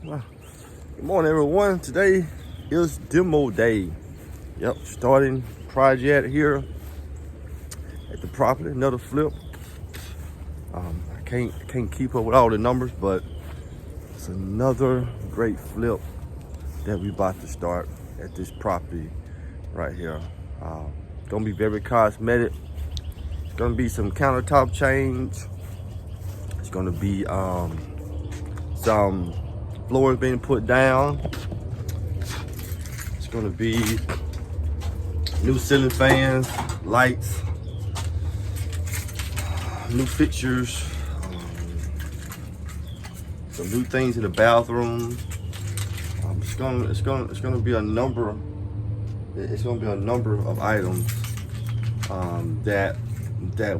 Good morning, everyone. Today is demo day. Yep, starting project here at the property. Another flip. I can't keep up with all the numbers, but it's another great flip that we about to start at this property right here. Gonna be very cosmetic. It's gonna be some countertop change. It's gonna be some floors being put down. It's gonna be new ceiling fans, lights, new fixtures, some new things in the bathroom. It's gonna be a number. It's gonna be a number of items that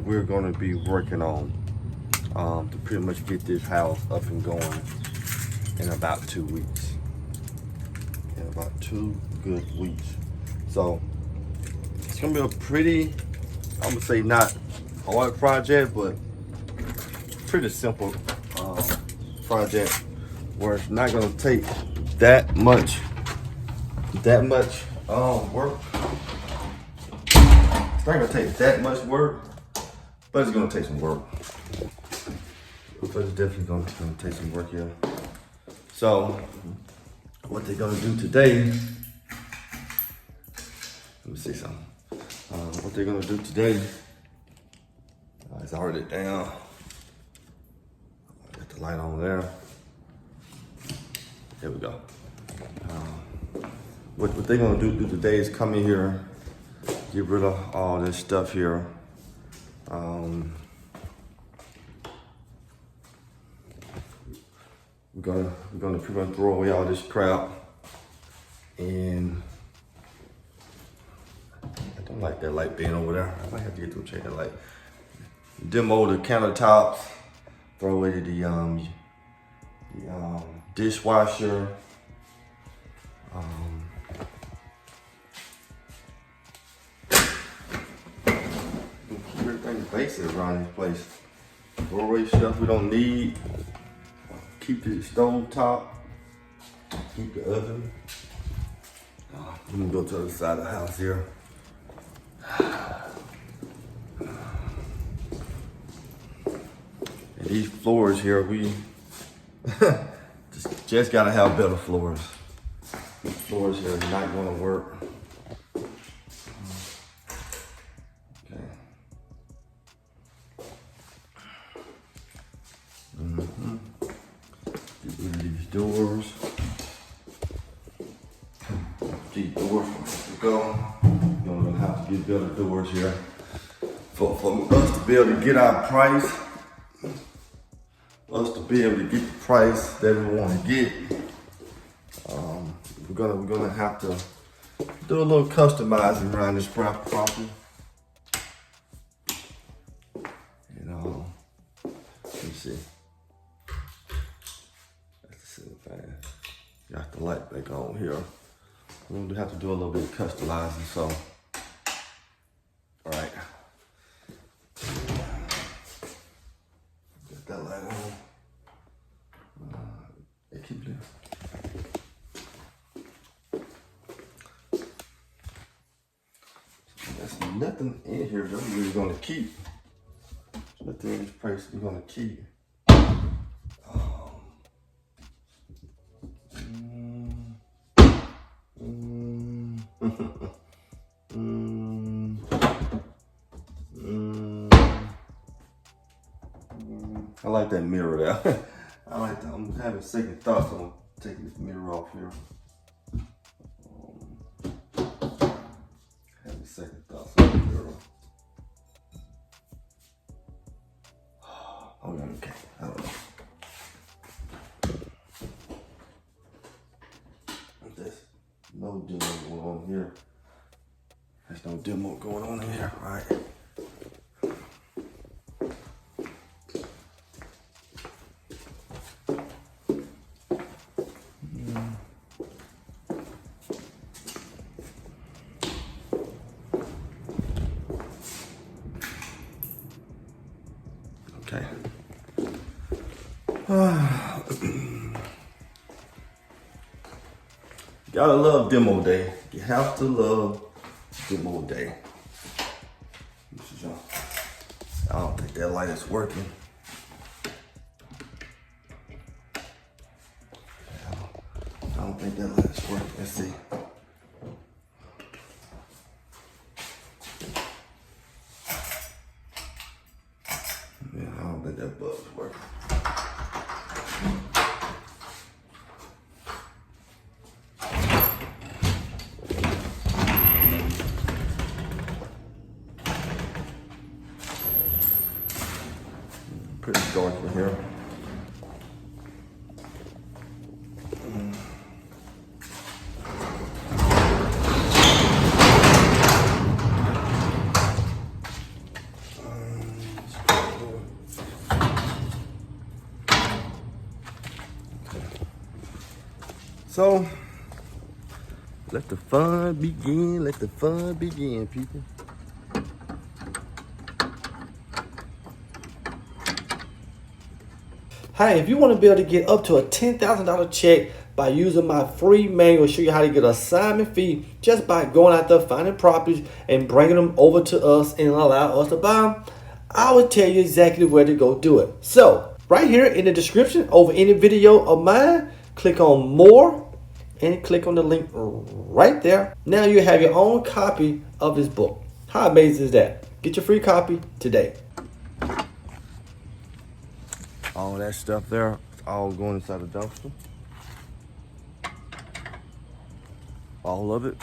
we're gonna be working on to pretty much get this house up and going in about 2 weeks. In about 2 good weeks. So it's gonna be a pretty, I'm gonna say not hard project, but pretty simple project where it's not gonna take that much work. It's not gonna take that much work, but it's gonna take some work. But it's definitely gonna take some work here. So what they're gonna do today, let me see something. What they're gonna do today is I already down. Got the light on there. There we go. What they're gonna do today is come in here, get rid of all this stuff here. We're gonna pretty much throw away all this crap, and I don't like that light being over there. I might have to get to change that light. Demo the countertops, throw away the dishwasher. Keep everything basic around this place. Throw away stuff we don't need. Keep the stove top. Keep the oven. Let me go to the other side of the house here. And these floors here, we just gotta have better floors. These floors here are not gonna work. Okay. Get rid of these doors. These doors to go. You're gonna have to get better doors here for us to be able to get our price. Us to be able to get the price that we want to get. We're gonna have to do a little customizing around this property. Let me see. That's the ceiling fan. Got the light back on here. We're gonna have to do a little bit of customizing, so. All right. Got that light on. It keeps it. There's nothing in here that we're gonna keep. There's nothing in this place we're gonna keep. I like that mirror there. I like that. I'm having second thoughts on taking this mirror off here. Having second thoughts on the mirror. Oh, okay. I don't know. There's no demo going on here. There's no demo going on in here. All right. Okay. Gotta love demo day. You have to love demo day. I don't think that light is working. I don't think that light is working. Let's see. Yeah, I don't think that bulb's working. Pretty dark in here. So, let the fun begin. Let the fun begin, people. Hey, if you want to be able to get up to a $10,000 check by using my free manual, show you how to get an assignment fee just by going out there, finding properties and bringing them over to us and allow us to buy them, I will tell you exactly where to go do it. So, right here in the description over any video of mine, click on more and click on the link right there. Now you have your own copy of this book. How amazing is that? Get your free copy today. All that stuff there, it's all going inside the dumpster. All of it.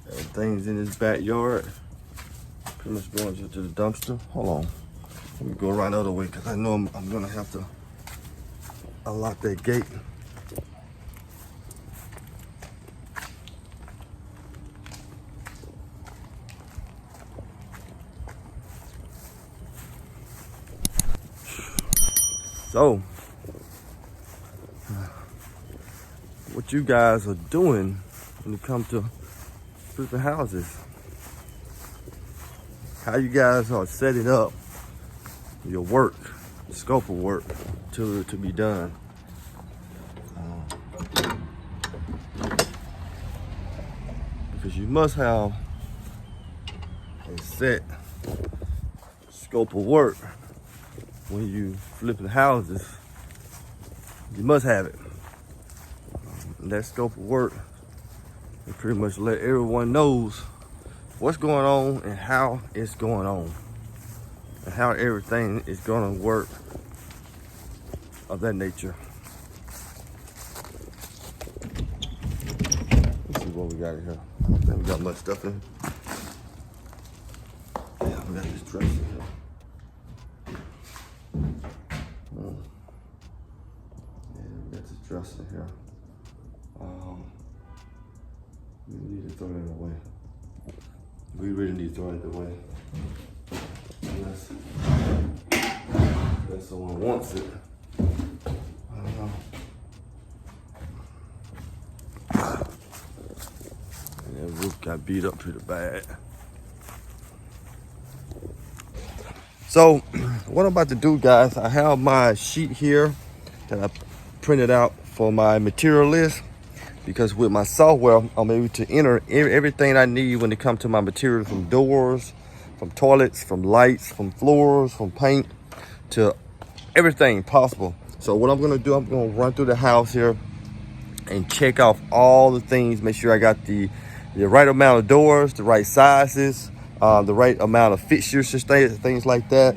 Everything's in this backyard. Pretty much going to the dumpster. Hold on. Let me go right the other way because I know I'm gonna have to unlock that gate. So, what you guys are doing when it comes to flipping houses? How you guys are setting up your work, the scope of work to be done. Because you must have a set scope of work when you flipping houses. You must have it. And that scope of work and pretty much let everyone knows what's going on and how it's going on and how everything is gonna work of that nature. Let's see what we got in here. I don't think we got much stuff in here. Yeah, we got this dresser here. Yeah, we got this dresser here. We need to throw it away. We really need to throw it away. Unless someone wants it. I don't know. And that roof got beat up pretty bad. So, what I'm about to do, guys, I have my sheet here that I printed out for my material list. Because with my software, I'm able to enter everything I need when it comes to my materials, from doors, from toilets, from lights, from floors, from paint, to everything possible. So what I'm gonna do, I'm gonna run through the house here and check off all the things, make sure I got the right amount of doors, the right sizes, the right amount of fixtures and things like that,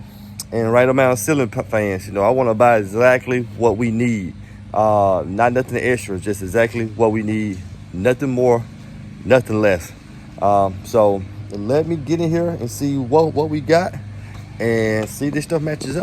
and the right amount of ceiling fans. You know, I wanna buy exactly what we need. Not nothing extra, just exactly what we need. Nothing more, nothing less. So let me get in here and see what we got and see if this stuff matches up.